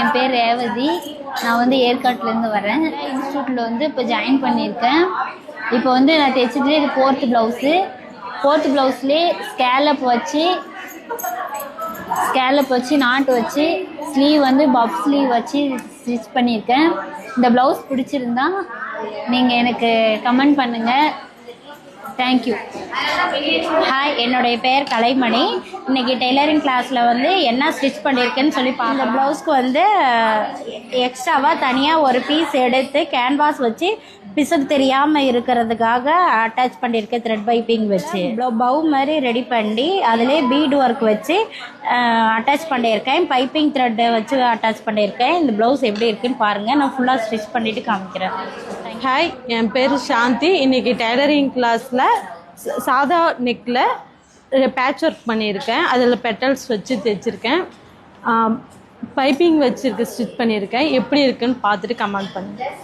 என் பேர் ரேவதி. நான் வந்து ஏற்காட்டிலேருந்து வரேன். இன்ஸ்டியூட்டில் வந்து இப்போ ஜாயின் பண்ணியிருக்கேன். இப்போ வந்து நான் தைச்சது இது 4th ப்ளவுஸு. 4th ப்ளவுஸ்லேயே ஸ்கேலப் வச்சு நாட்டு வச்சு ஸ்லீவ் வந்து பஃப் ஸ்லீவ் வச்சு ஸ்டிச் பண்ணியிருக்கேன். இந்த ப்ளவுஸ் பிடிச்சிருந்தா நீங்கள் எனக்கு கமெண்ட் பண்ணுங்கள். தேங்க்யூ. ஹாய், என்னுடைய பெயர் கலைமணி. இன்றைக்கி டெய்லரிங் கிளாஸில் வந்து என்ன ஸ்டிச் பண்ணியிருக்கேன்னு சொல்லி இந்த ப்ளவுஸ்க்கு வந்து எக்ஸ்ட்ராவாக தனியாக ஒரு பீஸ் எடுத்து கேன்வாஸ் வச்சு பிசுக்கு தெரியாமல் இருக்கிறதுக்காக அட்டாச் பண்ணியிருக்கேன். த்ரெட் பைப்பிங் வச்சு பவு மாதிரி ரெடி பண்ணி அதிலே பீட் ஒர்க் வச்சு அட்டாச் பண்ணியிருக்கேன். பைப்பிங் த்ரெட்டை வச்சு அட்டாச் பண்ணியிருக்கேன். இந்த ப்ளவுஸ் எப்படி இருக்குன்னு பாருங்கள். நான் ஃபுல்லாக ஸ்டிச் பண்ணிவிட்டு காமிக்கிறேன். ஹாய், என் பேர் சாந்தி. இன்றைக்கி டெய்லரிங் கிளாஸில் சாதா நெக்கில் பேட்ச் ஒர்க் பண்ணியிருக்கேன். அதில் பெட்டல்ஸ் வச்சு தைச்சிருக்கேன். பைப்பிங் வச்சுருக்கு ஸ்டிச் பண்ணியிருக்கேன். எப்படி இருக்குன்னு பார்த்துட்டு கமெண்ட் பண்ணுங்கள்.